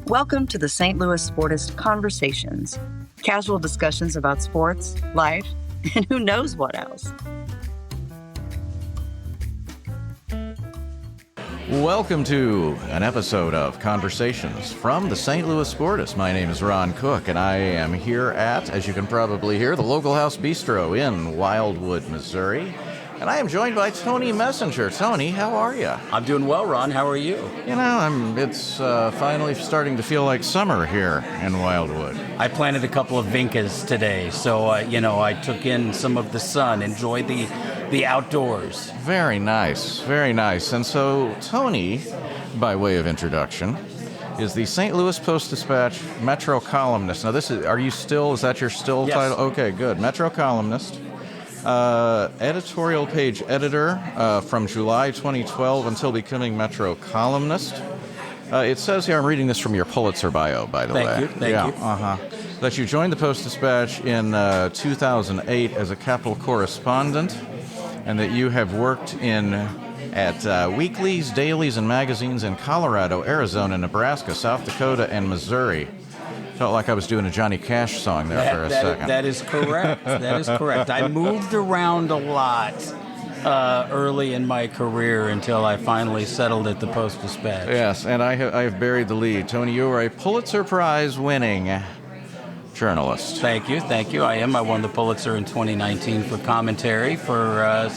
Welcome to the St. Louis Sportist Conversations, casual discussions about sports, life, and who knows what else. Welcome to an episode of Conversations from the St. Louis Sportist. My name is Ron Cook, and I am here at, as you can probably hear, the Local House Bistro in Wildwood, Missouri. And I am joined by Tony Messenger. Tony, how are you? I'm doing well, Ron. How are you? You know, it's finally starting to feel like summer here in Wildwood. I planted a couple of vincas today, so I took in some of the sun, enjoyed the outdoors. Very nice, very nice. And so Tony, by way of introduction, is the St. Louis Post-Dispatch Metro columnist. Now, is that your still Yes. title? Okay, good. Metro columnist. Editorial page editor from July 2012 until becoming Metro columnist. It says here, I'm reading this from your Pulitzer bio, by the way. Thank you. That you joined the Post-Dispatch in 2008 as a capital correspondent, and that you have worked at weeklies, dailies, and magazines in Colorado, Arizona, Nebraska, South Dakota, and Missouri. Felt like I was doing a Johnny Cash song there for a second. That is correct. That is correct. I moved around a lot early in my career until I finally settled at the Post-Dispatch. Yes, and I have buried the lead. Tony, you are a Pulitzer Prize-winning journalist. Thank you. I am. I won the Pulitzer in 2019 for commentary for a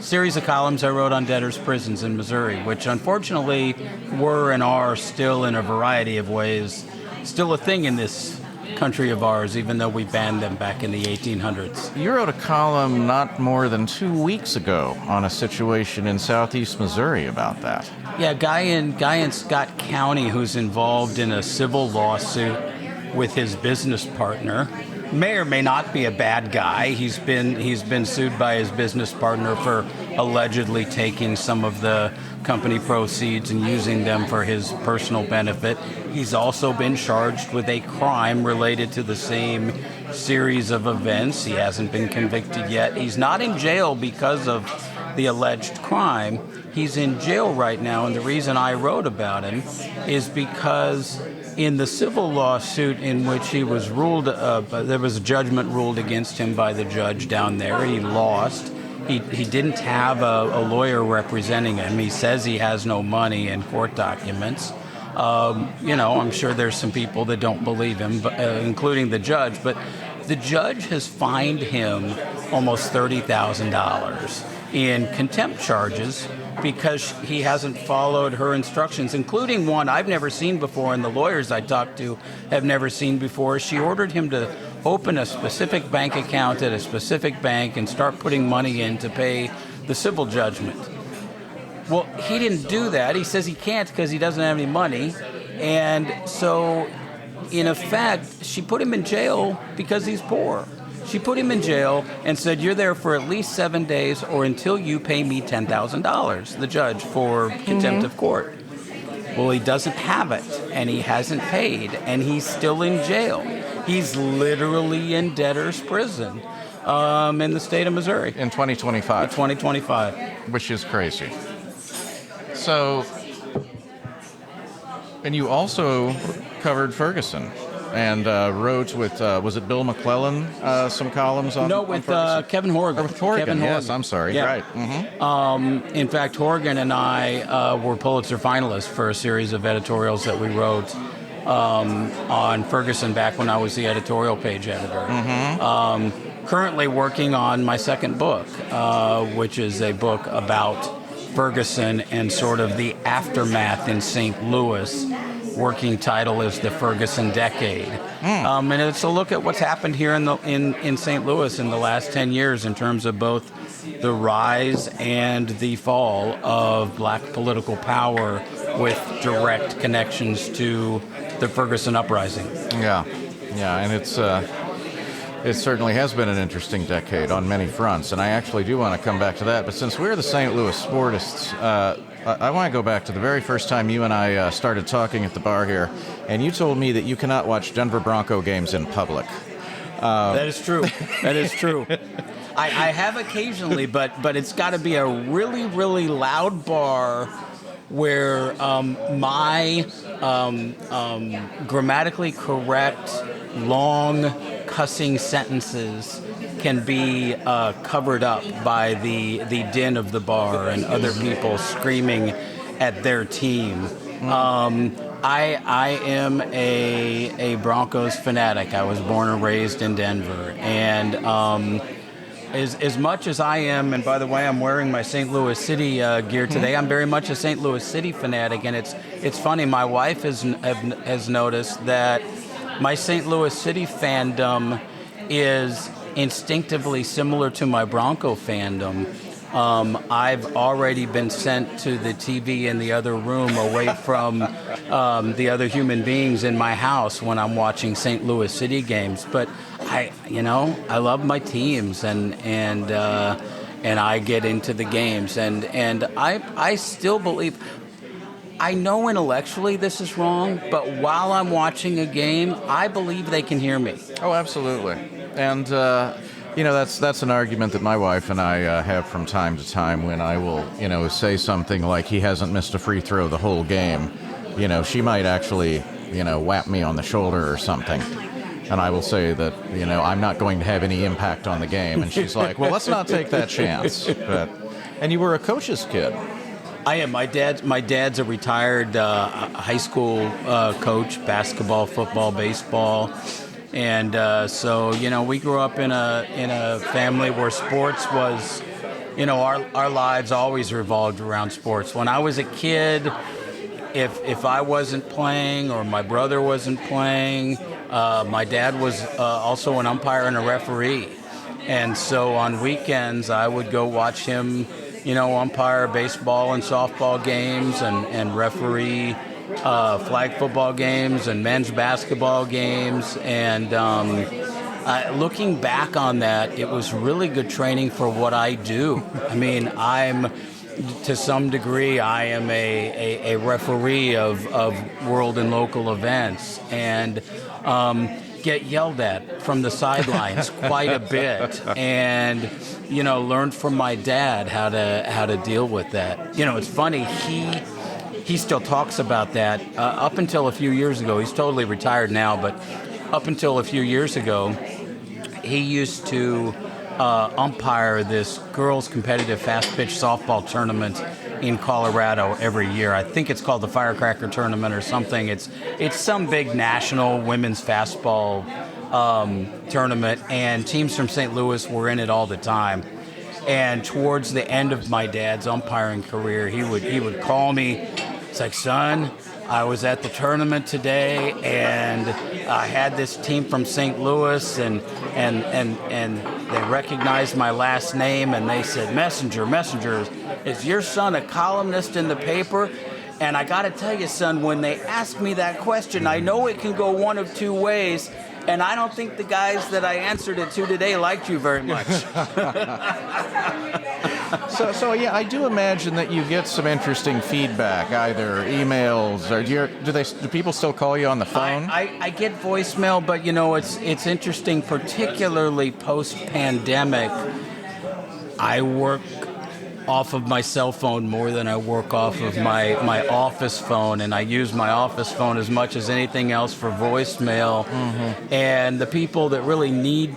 series of columns I wrote on debtors' prisons in Missouri, which unfortunately were and are still in a variety of ways still a thing in this country of ours, even though we banned them back in the 1800s. You wrote a column not more than 2 weeks ago on a situation in southeast Missouri about that. Yeah, guy in Scott County who's involved in a civil lawsuit with his business partner. May or may not be a bad guy. He's been sued by his business partner for allegedly taking some of the company proceeds and using them for his personal benefit. He's also been charged with a crime related to the same series of events. He hasn't been convicted yet. He's not in jail because of the alleged crime. He's in jail right now, and the reason I wrote about him is because in the civil lawsuit in which he was ruled, there was a judgment ruled against him by the judge down there. He lost. He didn't have a lawyer representing him. He says he has no money in court documents. I'm sure there's some people that don't believe him, including the judge. But the judge has fined him almost $30,000 in contempt charges because he hasn't followed her instructions, including one I've never seen before and the lawyers I talked to have never seen before. She ordered him to open a specific bank account at a specific bank and start putting money in to pay the civil judgment. Well, he didn't do that. He says he can't because he doesn't have any money. And so, in effect, she put him in jail because he's poor. She put him in jail and said, you're there for at least 7 days or until you pay me $10,000, the judge, for contempt of court. Well, he doesn't have it, and he hasn't paid, and he's still in jail. He's literally in debtor's prison in the state of Missouri. In 2025. In 2025. Which is crazy. So, and you also covered Ferguson and wrote with, was it Bill McClellan, some columns on? No, with Kevin Horgan. Or with Horgan, yes, I'm sorry, yeah. Right. Mm-hmm. In fact, Horgan and I were Pulitzer finalists for a series of editorials that we wrote on Ferguson back when I was the editorial page editor. Mm-hmm. Currently working on my second book, which is a book about Ferguson and sort of the aftermath in St. Louis. Working title is The Ferguson Decade. And it's a look at what's happened here in St. Louis in the last 10 years in terms of both the rise and the fall of black political power with direct connections to the Ferguson uprising. Yeah, and it certainly has been an interesting decade on many fronts, and I actually do want to come back to that. But since we're the St. Louis Sportists, I want to go back to the very first time you and I started talking at the bar here, and you told me that you cannot watch Denver Bronco games in public. That is true. That is true. I have occasionally, but it's got to be a really, really loud bar where my grammatically correct, long cussing sentences can be covered up by the din of the bar and other people screaming at their team. I am a Broncos fanatic. I was born and raised in Denver, and as much as I am, and by the way, I'm wearing my St. Louis City gear today. I'm very much a St. Louis City fanatic, and it's funny. My wife has noticed that my St. Louis City fandom is instinctively similar to my Bronco fandom. I've already been sent to the TV in the other room away from the other human beings in my house when I'm watching St. Louis City games. But I love my teams, and I get into the games, and I still believe. I know intellectually this is wrong, but while I'm watching a game, I believe they can hear me. Oh, absolutely. And that's an argument that my wife and I have from time to time when I will, say something like he hasn't missed a free throw the whole game. She might actually, whap me on the shoulder or something. And I will say that, I'm not going to have any impact on the game. And she's like, well, let's not take that chance. And you were a coach's kid. I am. My dad's a retired high school coach, basketball, football, baseball. And so, we grew up in a family where sports was, our lives always revolved around sports. When I was a kid, if I wasn't playing or my brother wasn't playing, my dad was also an umpire and a referee. And so on weekends, I would go watch him, umpire baseball and softball games and referee flag football games and men's basketball games. And looking back on that, it was really good training for what I do. I mean, to some degree, I am a referee of world and local events, and get yelled at from the sidelines quite a bit, and learned from my dad how to deal with that. It's funny, he still talks about that. Up until a few years ago, he's totally retired now, but up until a few years ago, he used to umpire this girls' competitive fast-pitch softball tournament in Colorado every year. I think it's called the Firecracker Tournament or something. It's some big national women's fastball tournament, and teams from St. Louis were in it all the time. And towards the end of my dad's umpiring career, he would call me. It's like, son, I was at the tournament today, and I had this team from St. Louis, and they recognized my last name, and they said, Messenger, is your son a columnist in the paper? And I got to tell you, son, when they ask me that question, I know it can go one of two ways, and I don't think the guys that I answered it to today liked you very much. So yeah, I do imagine that you get some interesting feedback, either emails or do people still call you on the phone? I get voicemail, but it's interesting, particularly post-pandemic. I work off of my cell phone more than I work off of my office phone, and I use my office phone as much as anything else for voicemail. Mm-hmm. And the people that really need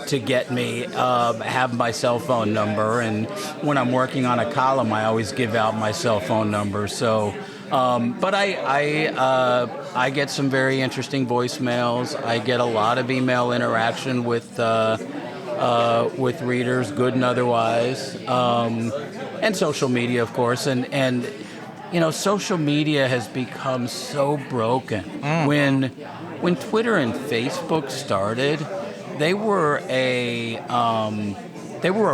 to get me have my cell phone number, and when I'm working on a column, I always give out my cell phone number. So, but I get some very interesting voicemails. I get a lot of email interaction with readers, good and otherwise, and social media, of course. And social media has become so broken. When Twitter and Facebook started, they were a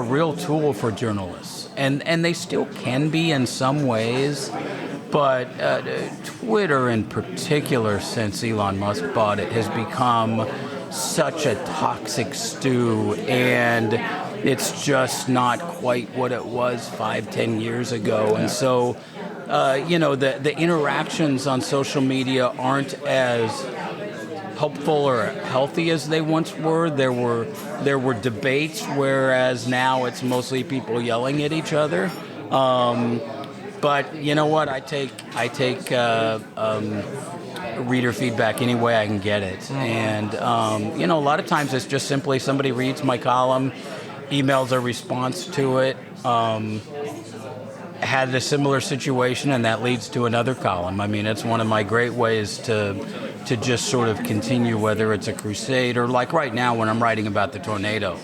real tool for journalists, and they still can be in some ways. But Twitter, in particular, since Elon Musk bought it, has become such a toxic stew, and it's just not quite what it was 5-10 years ago. And so, the interactions on social media aren't as helpful or healthy as they once were. There were debates, whereas now it's mostly people yelling at each other. But you know what? I take reader feedback any way I can get it. And, a lot of times it's just simply somebody reads my column, emails a response to it, had a similar situation, and that leads to another column. I mean, it's one of my great ways to just sort of continue, whether it's a crusade or like right now when I'm writing about the tornado.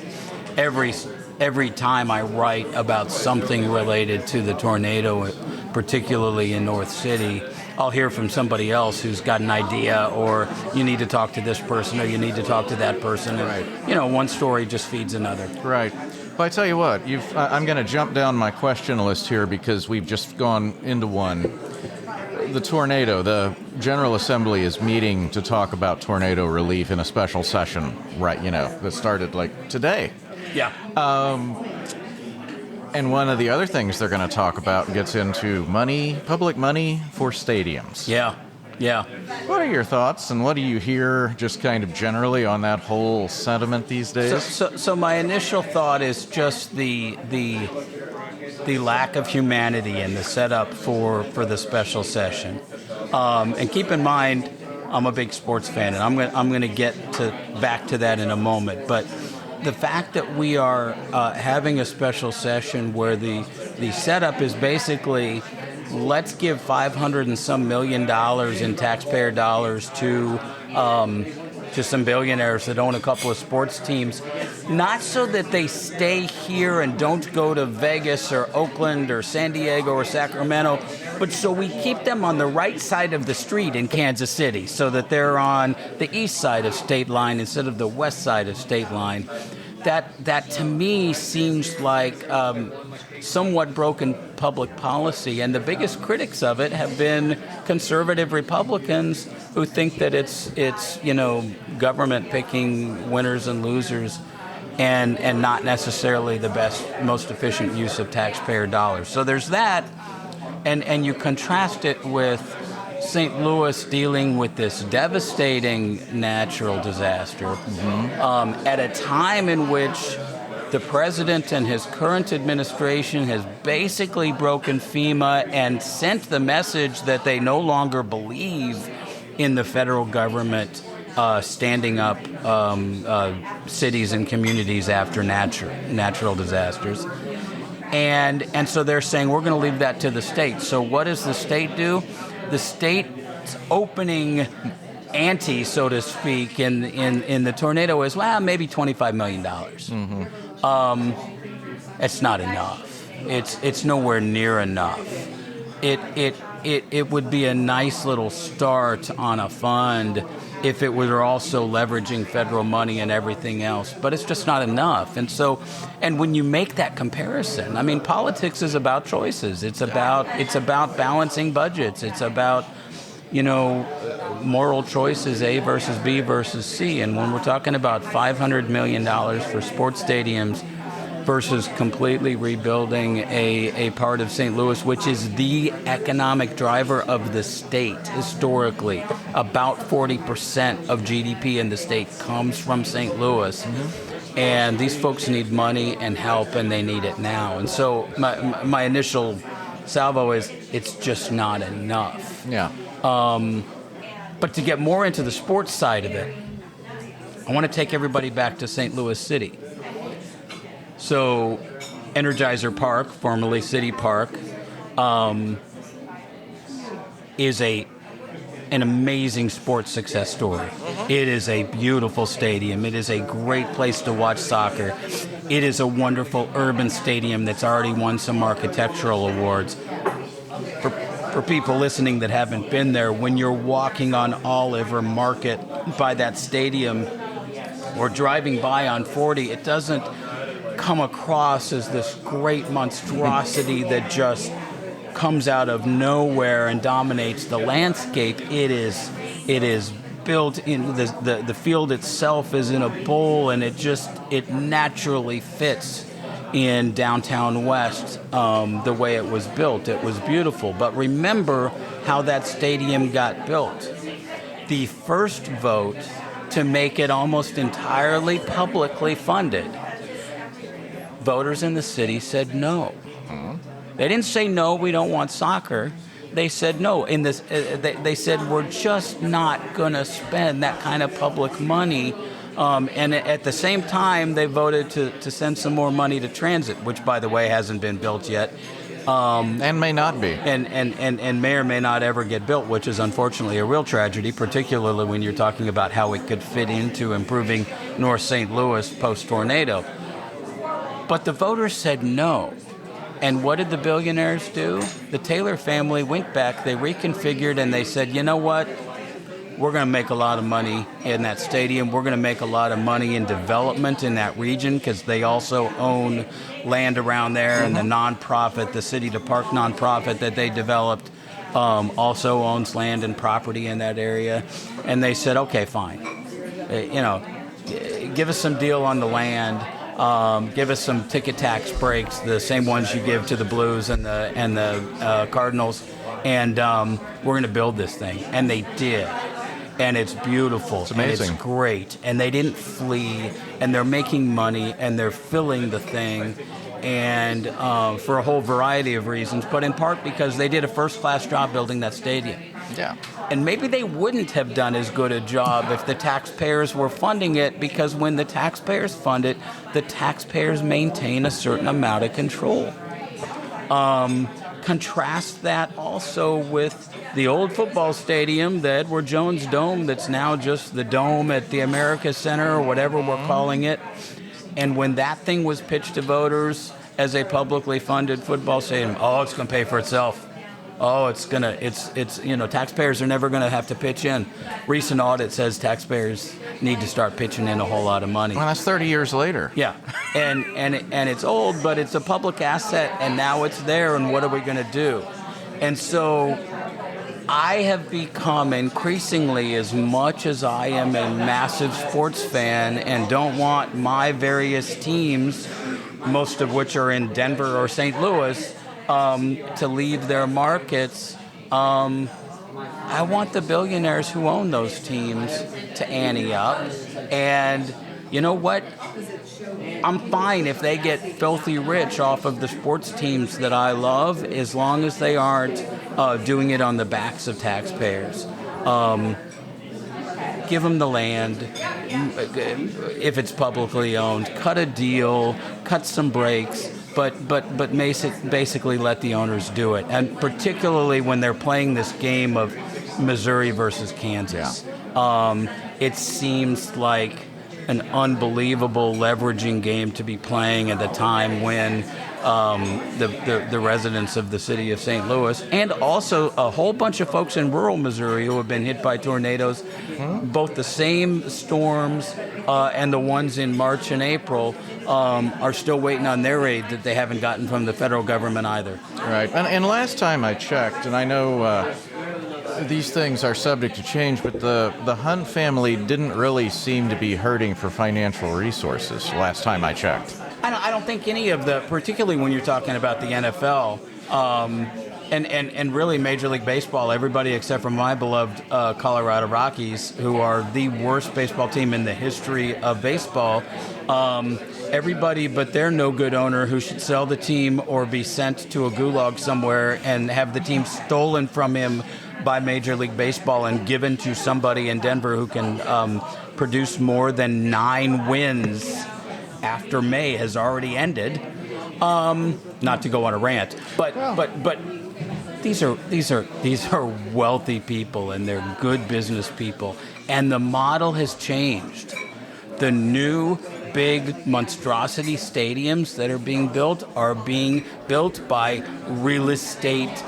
Every time I write about something related to the tornado, particularly in North City, I'll hear from somebody else who's got an idea, or you need to talk to this person, or you need to talk to that person. Right. And, one story just feeds another. Right. But I tell you what, I'm going to jump down my question list here because we've just gone into one. The tornado, the General Assembly is meeting to talk about tornado relief in a special session, right, that started like today. Yeah. And one of the other things they're going to talk about gets into public money for stadiums. Yeah. What are your thoughts, and what do you hear just kind of generally on that whole sentiment these days? So my initial thought is just the lack of humanity in the setup for the special session. And keep in mind, I'm a big sports fan, and I'm going to get back to that in a moment. But the fact that we are having a special session where the setup is basically, let's give $500 and some million in taxpayer dollars to some billionaires that own a couple of sports teams, not so that they stay here and don't go to Vegas or Oakland or San Diego or Sacramento, but so we keep them on the right side of the street in Kansas City, so that they're on the east side of state line instead of the west side of state line. That to me seems like somewhat broken public policy, and the biggest critics of it have been conservative Republicans who think that it's government picking winners and losers, and not necessarily the best, most efficient use of taxpayer dollars. So there's that, and you contrast it with St. Louis dealing with this devastating natural disaster at a time in which the president and his current administration has basically broken FEMA and sent the message that they no longer believe in the federal government standing up cities and communities after natural disasters. And so they're saying, we're going to leave that to the state. So what does the state do? The state's opening ante, so to speak, in the tornado is, maybe $25 million. It's not enough. It's nowhere near enough. It would be a nice little start on a fund if it were also leveraging federal money and everything else, but it's just not enough. And when you make that comparison, I mean, politics is about choices. It's about balancing budgets. It's about, moral choices, A versus B versus C. And when we're talking about $500 million for sports stadiums versus completely rebuilding a part of St. Louis, which is the economic driver of the state historically. About 40% of GDP in the state comes from St. Louis. And these folks need money and help, and they need it now. And so my initial salvo is, it's just not enough. Yeah. But to get more into the sports side of it, I want to take everybody back to St. Louis City. So Energizer Park, formerly City Park, is an amazing sports success story. It is a beautiful stadium. It is a great place to watch soccer. It is a wonderful urban stadium that's already won some architectural awards. For people listening that haven't been there, when you're walking on Olive or Market by that stadium or driving by on 40, it doesn't come across as this great monstrosity that just comes out of nowhere and dominates the landscape. It is built in, the field itself is in a bowl, and it naturally fits in downtown West the way it was built. It was beautiful. But remember how that stadium got built. The first vote to make it almost entirely publicly funded, voters in the city said no. They didn't say, no, we don't want soccer. They said no. They said we're just not going to spend that kind of public money. And at the same time, they voted to send some more money to transit, which, by the way, hasn't been built yet. And may not be. And may or may not ever get built, which is unfortunately a real tragedy, particularly when you're talking about how it could fit into improving North St. Louis post-tornado. But the voters said no. And what did the billionaires do? The Taylor family went back, they reconfigured, and they said, you know what? We're going to make a lot of money in that stadium. We're going to make a lot of money in development in that region because they also own land around there, and the nonprofit, the City to Park nonprofit that they developed, also owns land and property in that area. And they said, okay, fine. Give us some deal on the land. Give us some ticket tax breaks, the same ones you give to the Blues and the Cardinals, and we're going to build this thing. And they did. And it's beautiful. It's amazing. And it's great. And they didn't flee. And they're making money. And they're filling the thing. And for a whole variety of reasons. But in part because they did a first-class job building that stadium. Yeah. And maybe they wouldn't have done as good a job if the taxpayers were funding it. Because when the taxpayers fund it, the taxpayers maintain a certain amount of control. Contrast that also with the old football stadium, the Edward Jones Dome, that's now just the dome at the America Center or whatever we're calling it. And when that thing was pitched to voters as a publicly funded football stadium, oh, it's going to pay for itself. Oh, taxpayers are never going to have to pitch in. Recent audit says taxpayers need to start pitching in a whole lot of money. Well, that's 30 years later. Yeah, and it's old, but it's a public asset, and now it's there, and what are we going to do? And so I have become increasingly, as much as I am a massive sports fan and don't want my various teams, most of which are in Denver or St. Louis, to leave their markets. I want the billionaires who own those teams to ante up. And you know what? I'm fine if they get filthy rich off of the sports teams that I love, as long as they aren't doing it on the backs of taxpayers. Give them the land, if it's publicly owned. Cut a deal, cut some breaks. But basically let the owners do it, and particularly when they're playing this game of Missouri versus Kansas. Yeah. It seems like an unbelievable leveraging game to be playing at the time when the residents of the city of St. Louis, and also a whole bunch of folks in rural Missouri who have been hit by tornadoes, both the same storms and the ones in March and April, are still waiting on their aid that they haven't gotten from the federal government either. Right. And last time I checked, and I know these things are subject to change, but the Hunt family didn't really seem to be hurting for financial resources last time I checked. I don't think any of the, particularly when you're talking about the NFL, and really Major League Baseball, everybody except for my beloved Colorado Rockies, who are the worst baseball team in the history of baseball, everybody but their no-good owner who should sell the team or be sent to a gulag somewhere and have the team stolen from him by Major League Baseball and given to somebody in Denver who can produce more than 9 wins after May has already ended. Not to go on a rant, but these are wealthy people, and they're good business people, and the model has changed. The new big monstrosity stadiums that are being built by real estate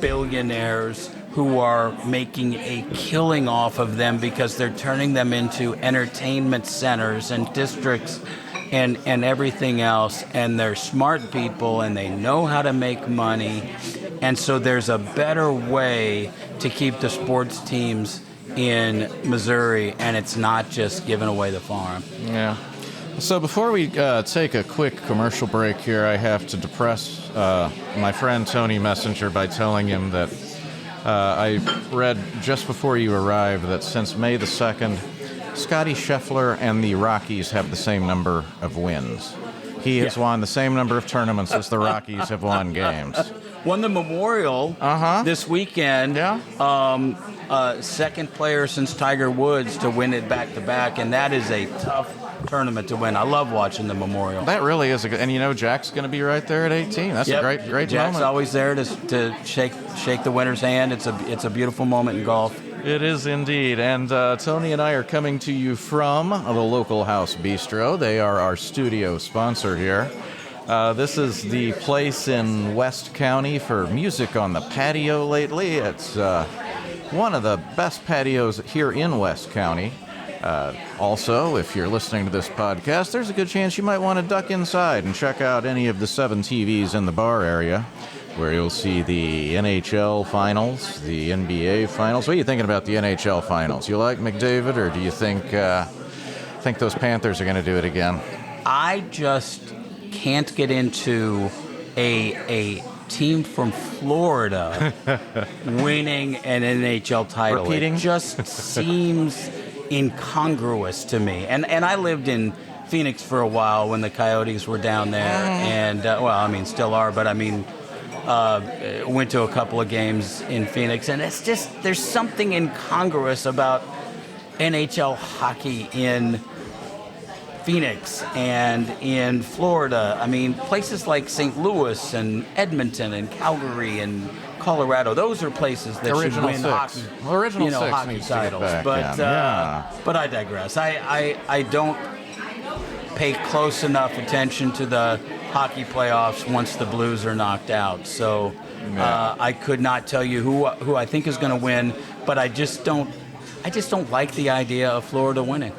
billionaires who are making a killing off of them because they're turning them into entertainment centers and districts and everything else. And they're smart people and they know how to make money. And so there's a better way to keep the sports teams in Missouri, and it's not just giving away the farm. Yeah. So before we take a quick commercial break here, I have to depress my friend Tony Messenger by telling him that I read just before you arrived that since May the 2nd, Scotty Scheffler and the Rockies have the same number of wins. He has won the same number of tournaments as the Rockies have won games. Won the Memorial this weekend. Yeah. Second player since Tiger Woods to win it back-to-back, and that is a tough tournament to win. I love watching the Memorial. That really is a good, and you know Jack's going to be right there at 18. That's a great Jack's moment. always there to shake the winner's hand. It's a beautiful moment in golf. It is indeed. And Tony and I are coming to you from the Local House Bistro. They are our studio sponsor here. This is the place in West County for music on the patio lately. It's one of the best patios here in West County. Also, if you're listening to this podcast, there's a good chance you might want to duck inside and check out any of the 7 TVs in the bar area, where you'll see the NHL Finals, the NBA Finals. What are you thinking about the NHL Finals? You like McDavid, or do you think those Panthers are going to do it again? I just can't get into a team from Florida winning an NHL title. Repeating? It just seems incongruous to me. And I lived in Phoenix for a while when the Coyotes were down there, and still are, but went to a couple of games in Phoenix, and it's just, there's something incongruous about NHL hockey in Phoenix and in Florida. I mean, places like St. Louis and Edmonton and Calgary and Colorado, those are places that should win hockey, hockey titles. But I digress. I don't pay close enough attention to the hockey playoffs once the Blues are knocked out. So I could not tell you who I think is going to win, but I just don't like the idea of Florida winning.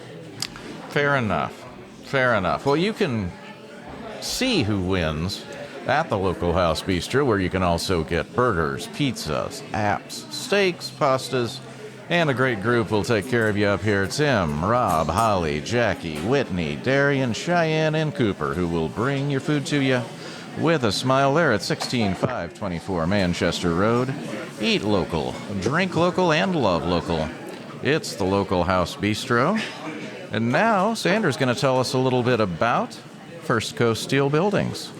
Fair enough. Well, you can see who wins at the Local House Bistro, where you can also get burgers, pizzas, apps, steaks, pastas, and a great group will take care of you up here. Tim, Rob, Holly, Jackie, Whitney, Darian, Cheyenne, and Cooper, who will bring your food to you with a smile there at 16524 Manchester Road. Eat local, drink local, and love local. It's the Local House Bistro. And now Sandra's going to tell us a little bit about First Coast Steel Buildings.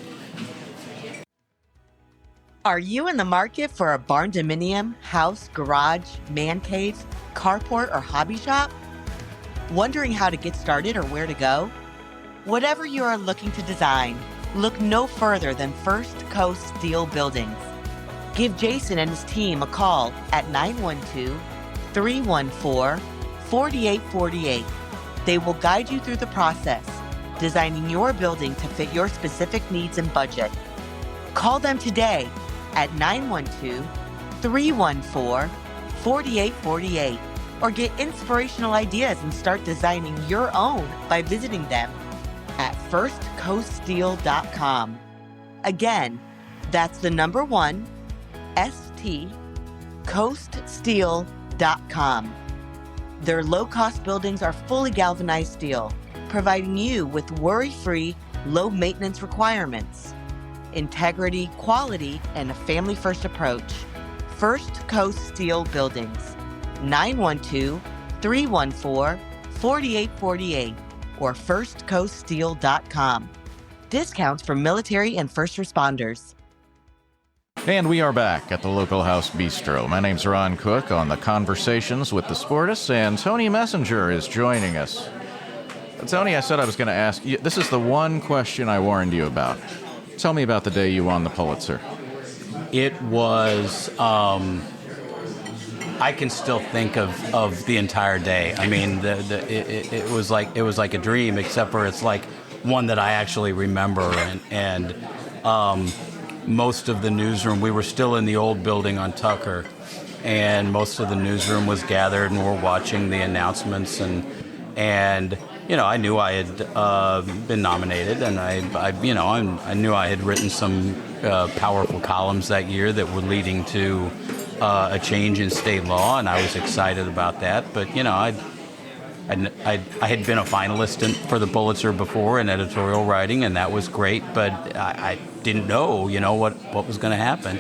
Are you in the market for a barn dominium, house, garage, man cave, carport, or hobby shop? Wondering how to get started or where to go? Whatever you are looking to design, look no further than First Coast Steel Buildings. Give Jason and his team a call at 912-314-4848. They will guide you through the process, designing your building to fit your specific needs and budget. Call them today at 912-314-4848 or get inspirational ideas and start designing your own by visiting them at firstcoaststeel.com. Again, that's the number 1, coaststeel.com. Their low-cost buildings are fully galvanized steel, providing you with worry-free, low-maintenance requirements. Integrity, quality, and a family-first approach. First Coast Steel Buildings. 912-314-4848 or firstcoaststeel.com. Discounts for military and first responders. And we are back at the Local House Bistro. My name's Ron Cook on the Conversations with the Sportists, and Tony Messenger is joining us. Tony, I said I was going to ask you, this is the one question I warned you about. Tell me about the day you won the Pulitzer. It was, I can still think of the entire day. I mean, it was like a dream, except for it's like one that I actually remember. And most of the newsroom, we were still in the old building on Tucker, and most of the newsroom was gathered and we're watching the announcements, and I knew I had been nominated, and I knew I had written some powerful columns that year that were leading to a change in state law, and I was excited about that. But I had been a finalist for the Pulitzer before in editorial writing, and that was great. But I didn't know, what was going to happen.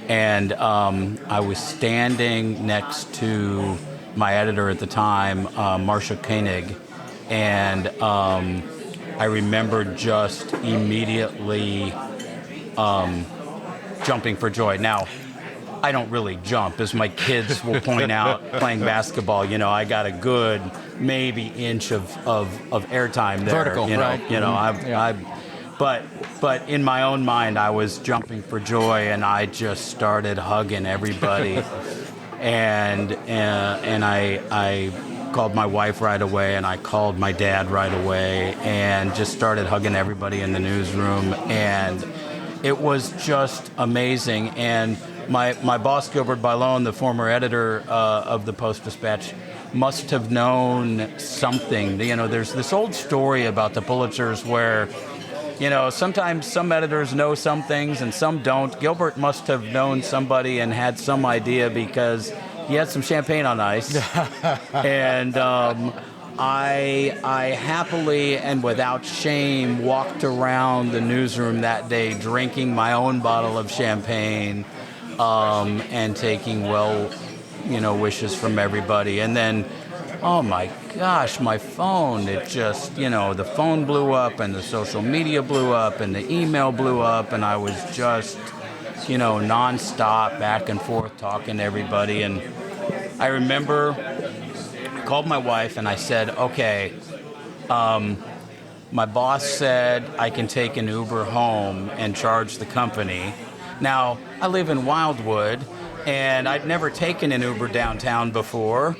And I was standing next to my editor at the time, Marcia Koenig, and I remember just immediately jumping for joy. Now, I don't really jump, as my kids will point out playing basketball. You know, I got a good maybe inch of airtime there. Vertical, you know, right? You know, Mm-hmm. but in my own mind, I was jumping for joy, and I just started hugging everybody, and I called my wife right away, and I called my dad right away, and just started hugging everybody in the newsroom, and it was just amazing. And my boss, Gilbert Bailon, the former editor of the Post-Dispatch, must have known something. You know, there's this old story about the Pulitzers where, you know, sometimes some editors know some things and some don't. Gilbert must have known somebody and had some idea because he had some champagne on ice. And I happily and without shame walked around the newsroom that day drinking my own bottle of champagne and taking wishes from everybody. And then, oh my gosh, my phone, it just, the phone blew up and the social media blew up and the email blew up, and I was just, nonstop back and forth talking to everybody. And I remember I called my wife and I said, okay, my boss said I can take an Uber home and charge the company. Now, I live in Wildwood, and I'd never taken an Uber downtown before.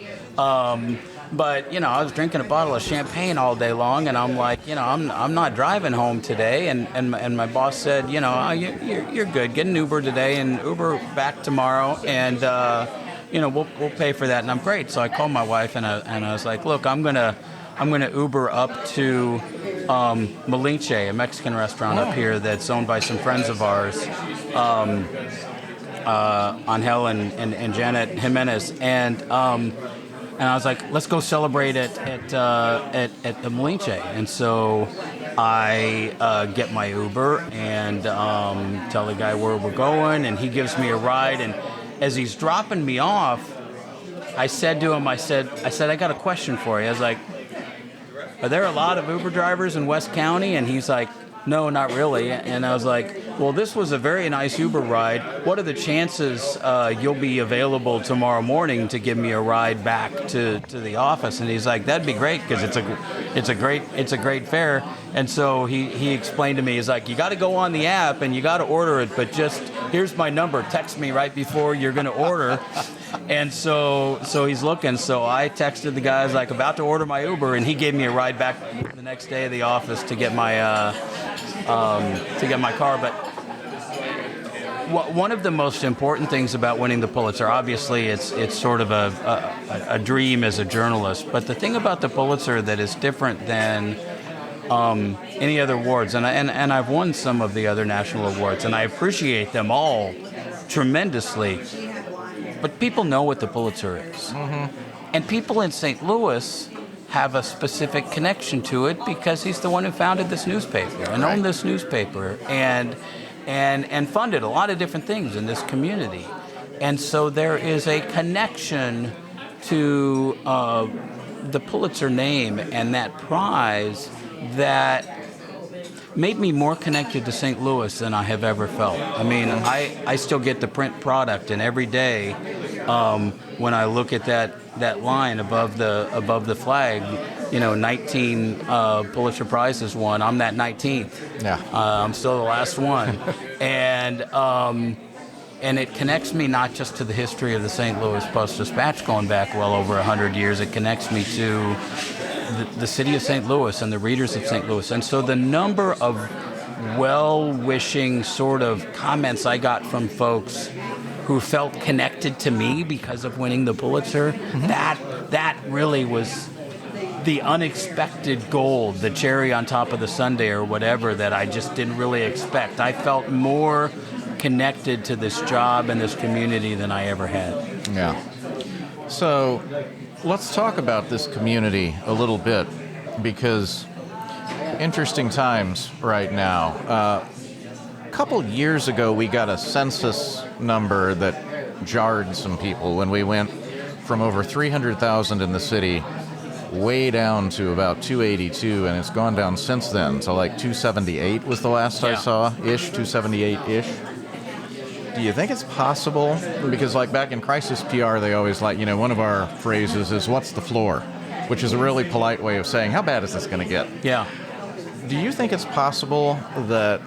But, I was drinking a bottle of champagne all day long, and I'm like, I'm not driving home today. And my boss said, you're good. Get an Uber today and Uber back tomorrow, and, we'll pay for that. And I'm great. So I called my wife, and I was like, look, I'm gonna Uber up to Malinche, a Mexican restaurant up here that's owned by some friends of ours, Angel and Janet Jimenez, and I was like, let's go celebrate it at the Malinche. And so I get my Uber and tell the guy where we're going, and he gives me a ride. And as he's dropping me off, I said to him, I said, I got a question for you. I was like, are there a lot of Uber drivers in West County? And he's like, no, not really. And I was like, well, this was a very nice Uber ride. What are the chances you'll be available tomorrow morning to give me a ride back to the office? And he's like, that'd be great, because it's a great fare. And so he explained to me, he's like, you got to go on the app and you got to order it, but just here's my number. Text me right before you're going to order. And so he's looking. So I texted the guy, I was like, about to order my Uber, and he gave me a ride back the next day of the office to get my car. But one of the most important things about winning the Pulitzer, obviously, it's sort of a dream as a journalist. But the thing about the Pulitzer that is different than any other awards, and I've won some of the other national awards, and I appreciate them all tremendously. But people know what the Pulitzer is. Mm-hmm. And people in St. Louis have a specific connection to it because he's the one who founded this newspaper and owned this newspaper and funded a lot of different things in this community. And so there is a connection to the Pulitzer name and that prize that made me more connected to St. Louis than I have ever felt. I mean, I still get the print product, and every day when I look at that line above the flag, 19 Pulitzer Prizes won. I'm that 19th. Yeah. I'm still the last one, and it connects me not just to the history of the St. Louis Post-Dispatch going back well over 100 years. It connects me to the city of St. Louis and the readers of St. Louis. And so the number of well-wishing sort of comments I got from folks who felt connected to me because of winning the Pulitzer, mm-hmm. that really was the unexpected gold, the cherry on top of the sundae or whatever that I just didn't really expect. I felt more connected to this job and this community than I ever had. Yeah. So let's talk about this community a little bit, because interesting times right now. A couple years ago, we got a census number that jarred some people when we went from over 300,000 in the city way down to about 282, and it's gone down since then to like 278 was the last I saw, 278-ish. Do you think it's possible? Because like back in crisis PR, they always one of our phrases is, what's the floor? Which is a really polite way of saying, how bad is this going to get? Yeah. Do you think it's possible that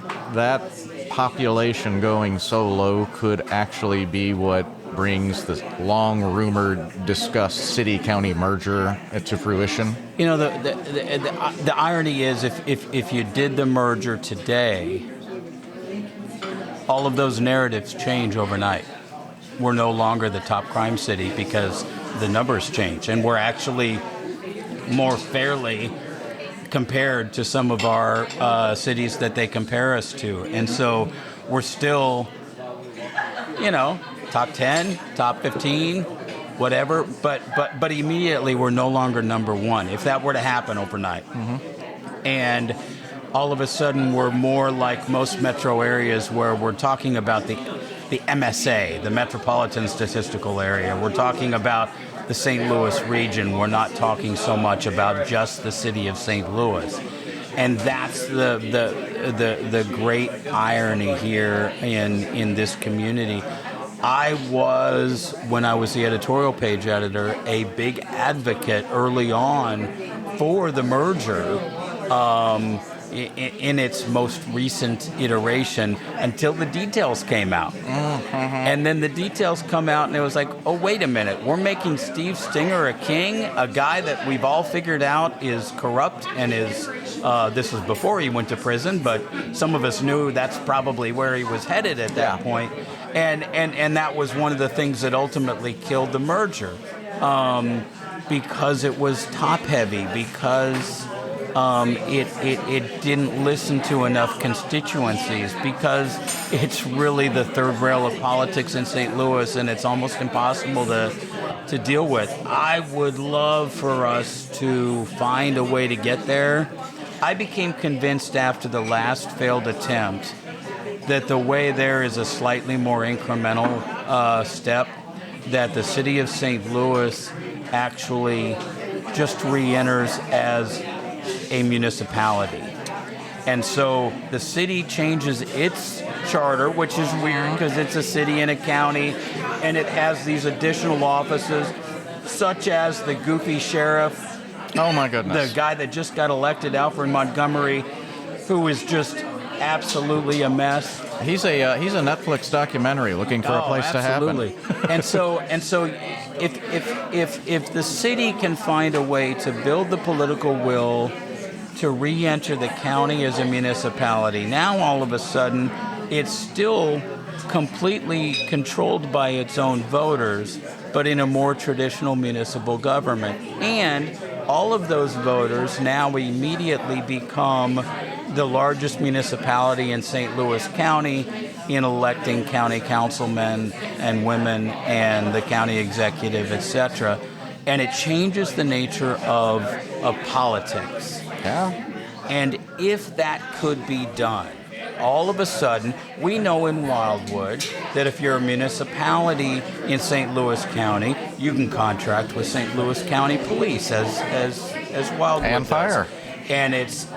population going so low could actually be what brings this long-rumored, discussed city-county merger to fruition? The irony is, if you did the merger today, all of those narratives change overnight. We're no longer the top crime city because the numbers change, and we're actually more fairly compared to some of our cities that they compare us to. And so we're still, top 10, top 15, whatever, but immediately we're no longer number one, if that were to happen overnight. Mm-hmm. And all of a sudden we're more like most metro areas where we're talking about the MSA, the Metropolitan Statistical Area. We're talking about the St. Louis region. We're not talking so much about just the city of St. Louis. And that's the great irony here in this community. I was, when I was the editorial page editor, a big advocate early on for the merger in its most recent iteration until the details came out. Mm-hmm. And then the details come out and it was like, oh, wait a minute. We're making Steve Stinger a king, a guy that we've all figured out is corrupt and is, this was before he went to prison, but some of us knew that's probably where he was headed at that point. And that was one of the things that ultimately killed the merger, because it was top heavy, because it didn't listen to enough constituencies, because it's really the third rail of politics in St. Louis, and it's almost impossible to deal with. I would love for us to find a way to get there. I became convinced after the last failed attempt that the way there is a slightly more incremental step, that the city of St. Louis actually just re-enters as a municipality. And so the city changes its charter, which is weird because it's a city and a county, and it has these additional offices, such as the goofy sheriff. Oh my goodness. The guy that just got elected, Alfred Montgomery, who is just absolutely a mess. He's a Netflix documentary looking for a place absolutely. to happen. and so if the city can find a way to build the political will to re-enter the county as a municipality, now all of a sudden it's still completely controlled by its own voters, but in a more traditional municipal government. And all of those voters now immediately become the largest municipality in St. Louis County in electing county councilmen and women and the county executive, etc. And it changes the nature of politics. Yeah. And if that could be done, all of a sudden, we know in Wildwood that if you're a municipality in St. Louis County, you can contract with St. Louis County Police as Wildwood and fire. does.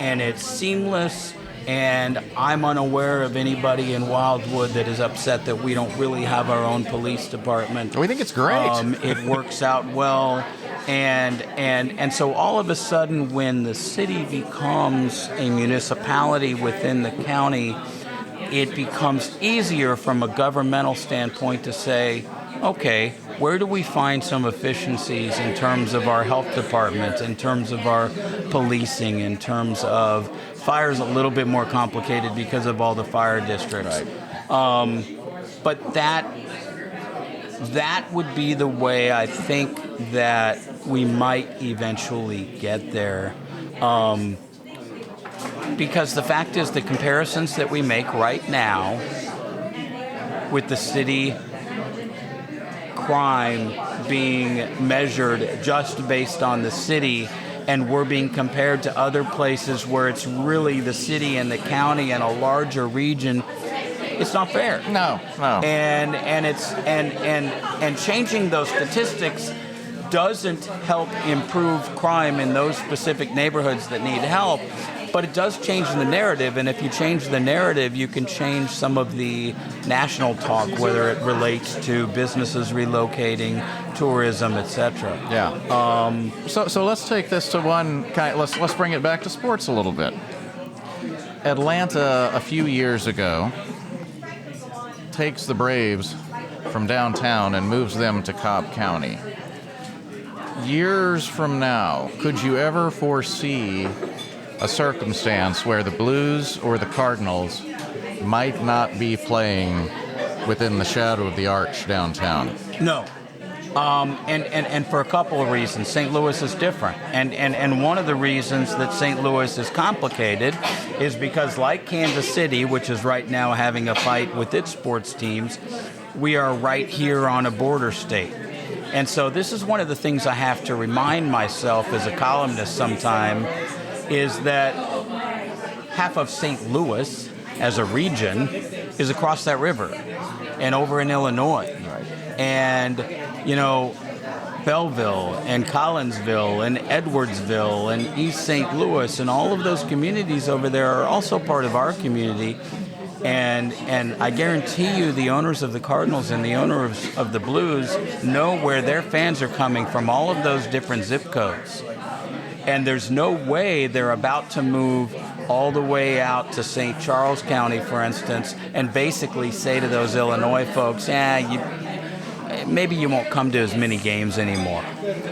And it's seamless, and I'm unaware of anybody in Wildwood that is upset that we don't really have our own police department. We think it's great. It works out well. And so all of a sudden, when the city becomes a municipality within the county, it becomes easier from a governmental standpoint to say, okay, where do we find some efficiencies in terms of our health department, in terms of our policing, in terms of fire's a little bit more complicated because of all the fire districts. Right. But that would be the way I think that we might eventually get there. Because the fact is, the comparisons that we make right now with the city crime being measured just based on the city, and we're being compared to other places where it's really the city and the county and a larger region, it's not fair. No. And changing those statistics doesn't help improve crime in those specific neighborhoods that need help, but it does change the narrative, and if you change the narrative, you can change some of the national talk, whether it relates to businesses relocating, tourism, etc. Yeah. So let's take this to one kind. Let's bring it back to sports a little bit. Atlanta, a few years ago, takes the Braves from downtown and moves them to Cobb County. Years from now, could you ever foresee a circumstance where the Blues or the Cardinals might not be playing within the shadow of the arch downtown? No. And for a couple of reasons. St. Louis is different. And one of the reasons that St. Louis is complicated is because, like Kansas City, which is right now having a fight with its sports teams, we are right here on a border state. And so this is one of the things I have to remind myself as a columnist sometime, is that half of St. Louis as a region is across that river and over in Illinois. Right. And, Belleville and Collinsville and Edwardsville and East St. Louis and all of those communities over there are also part of our community. And I guarantee you the owners of the Cardinals and the owners of the Blues know where their fans are coming from, all of those different zip codes. And there's no way they're about to move all the way out to St. Charles County, for instance, and basically say to those Illinois folks, maybe you won't come to as many games anymore.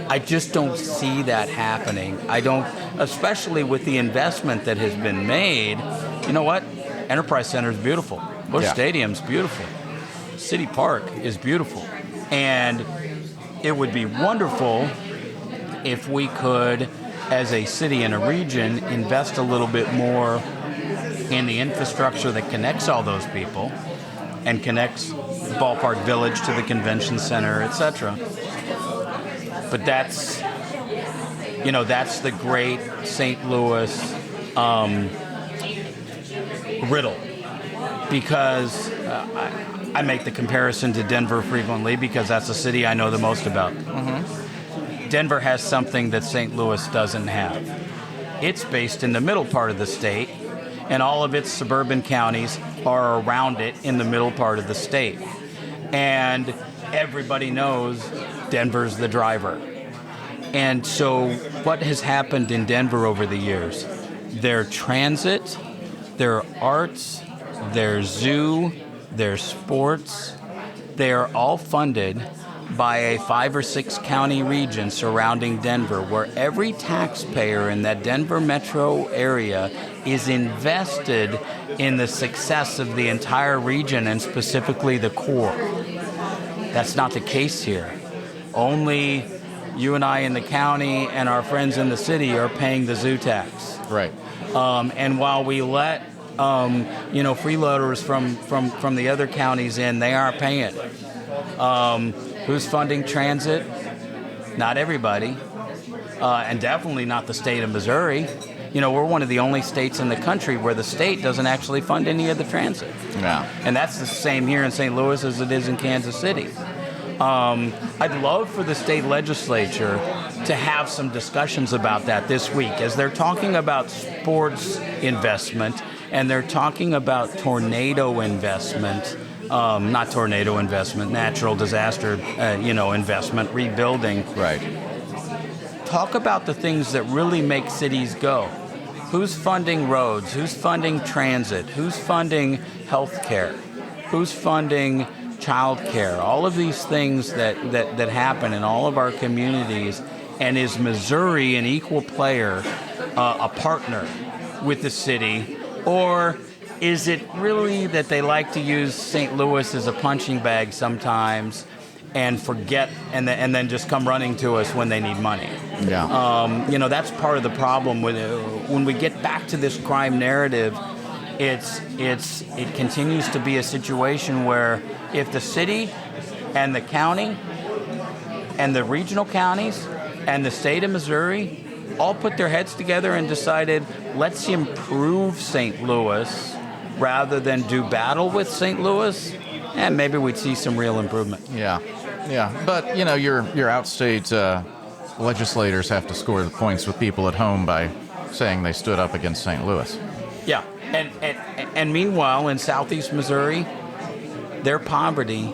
I just don't see that happening. I don't, especially with the investment that has been made. You know what? Enterprise Center is beautiful. Busch Stadium's beautiful. City Park is beautiful. And it would be wonderful if we could, as a city and a region, invest a little bit more in the infrastructure that connects all those people and connects Ballpark Village to the convention center, etc. But that's the great St. Louis riddle, because I make the comparison to Denver frequently because that's the city I know the most about. Mm-hmm. Denver has something that St. Louis doesn't have. It's based in the middle part of the state, and all of its suburban counties are around it in the middle part of the state. And everybody knows Denver's the driver. And so what has happened in Denver over the years? Their transit, their arts, their zoo, their sports, they are all funded by a 5 or 6 county region surrounding Denver, where every taxpayer in that Denver metro area is invested in the success of the entire region and specifically the core. That's not the case here. Only you and I in the county and our friends in the city are paying the zoo tax. Right. And while we let freeloaders from the other counties in, they aren't paying. Who's funding transit? Not everybody, and definitely not the state of Missouri. We're one of the only states in the country where the state doesn't actually fund any of the transit. Yeah. And that's the same here in St. Louis as it is in Kansas City. I'd love for the state legislature to have some discussions about that this week, as they're talking about sports investment and they're talking about tornado investment. Not tornado investment, natural disaster, investment, rebuilding. Right. Talk about the things that really make cities go. Who's funding roads? Who's funding transit? Who's funding health care? Who's funding child care? All of these things that happen in all of our communities. And is Missouri an equal player, a partner with the city? Or is it really that they like to use St. Louis as a punching bag sometimes and forget and then just come running to us when they need money? Yeah. That's part of the problem with when we get back to this crime narrative. It continues to be a situation where if the city and the county and the regional counties and the state of Missouri all put their heads together and decided, let's improve St. Louis rather than do battle with St. Louis, and maybe we'd see some real improvement. Yeah. Yeah, but your outstate legislators have to score the points with people at home by saying they stood up against St. Louis. Yeah, and meanwhile in Southeast Missouri, their poverty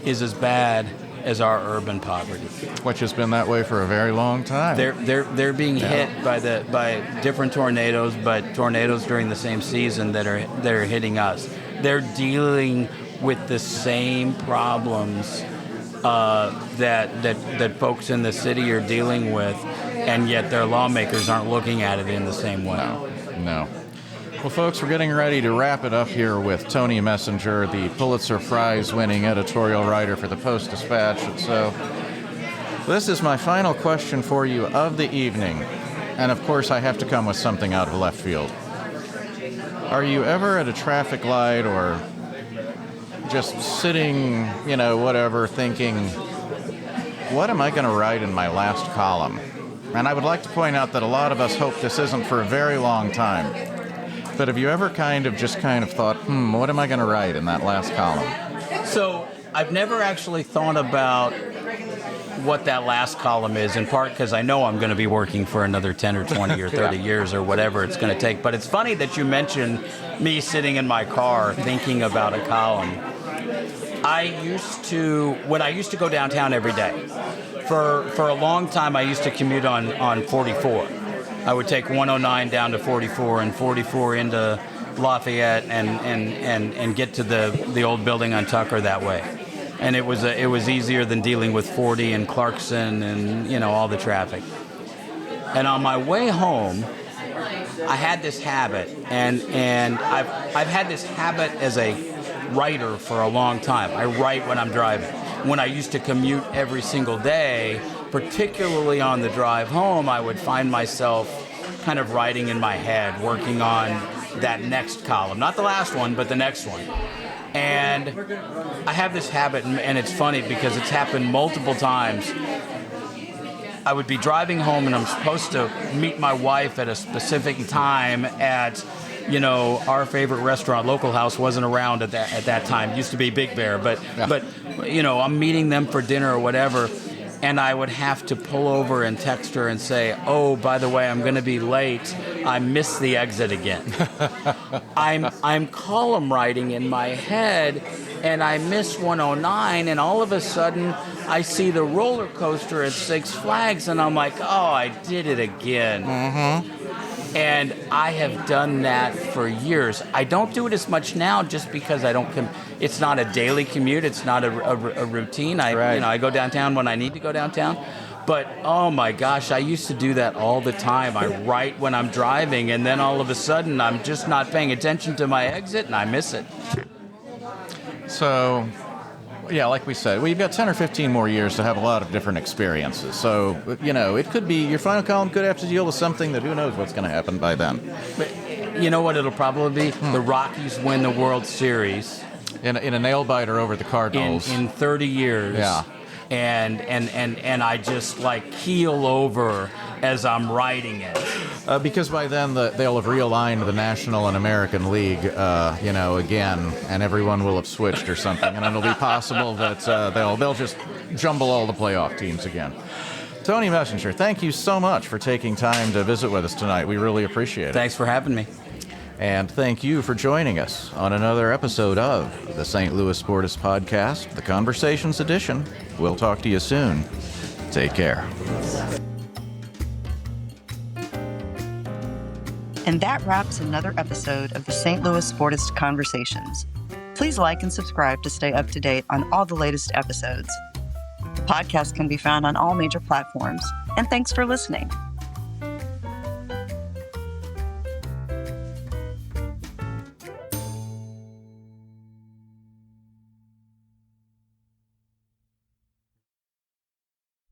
is as bad as our urban poverty, which has been that way for a very long time. They're being hit by different tornadoes, but tornadoes during the same season that are hitting us. They're dealing with the same problems that folks in the city are dealing with, and yet their lawmakers aren't looking at it in the same way. No. Well, folks, we're getting ready to wrap it up here with Tony Messenger, the Pulitzer Prize-winning editorial writer for the Post-Dispatch. And so this is my final question for you of the evening. And, of course, I have to come with something out of left field. Are you ever at a traffic light or just sitting, whatever, thinking, what am I going to write in my last column? And I would like to point out that a lot of us hope this isn't for a very long time. But have you ever kind of thought, what am I going to write in that last column? So I've never actually thought about what that last column is, in part because I know I'm going to be working for another 10 or 20 or 30 years or whatever it's going to take. But it's funny that you mentioned me sitting in my car thinking about a column. When I used to go downtown every day, for a long time I used to commute on 44. I would take 109 down to 44 and 44 into Lafayette and get to the old building on Tucker that way. And it was easier than dealing with 40 and Clarkson and all the traffic. And on my way home, I had this habit, and I've had this habit as a writer for a long time. I write when I'm driving. When I used to commute every single day, particularly on the drive home, I would find myself kind of writing in my head, working on that next column. Not the last one, but the next one. And I have this habit, and it's funny because it's happened multiple times. I would be driving home, and I'm supposed to meet my wife at a specific time at, our favorite restaurant, Local House, wasn't around at that time. It used to be Big Bear, but I'm meeting them for dinner or whatever. And I would have to pull over and text her and say, oh, by the way, I'm going to be late. I missed the exit again. I'm column writing in my head, and I miss 109, and all of a sudden I see the roller coaster at Six Flags, and I'm like, oh, I did it again. Mm-hmm. And I have done that for years. I don't do it as much now just because it's not a daily commute. It's not a routine. I go downtown when I need to go downtown. But, oh my gosh, I used to do that all the time. I write when I'm driving, and then all of a sudden I'm just not paying attention to my exit, and I miss it. So, yeah, like we said, you've got 10 or 15 more years to have a lot of different experiences. So, it could be your final column could have to deal with something that who knows what's going to happen by then. But you know what it'll probably be? The Rockies win the World Series. In a nail-biter over the Cardinals. In 30 years. Yeah. And I just keel over as I'm writing it. Because by then they'll have realigned the National and American League, again, and everyone will have switched or something, and it'll be possible that they'll just jumble all the playoff teams again. Tony Messenger, thank you so much for taking time to visit with us tonight. We really appreciate it. Thanks for having me. And thank you for joining us on another episode of the St. Louis Sportists Podcast, the Conversations Edition. We'll talk to you soon. Take care. And that wraps another episode of the St. Louis Sportists Conversations. Please like and subscribe to stay up to date on all the latest episodes. The podcast can be found on all major platforms. And thanks for listening.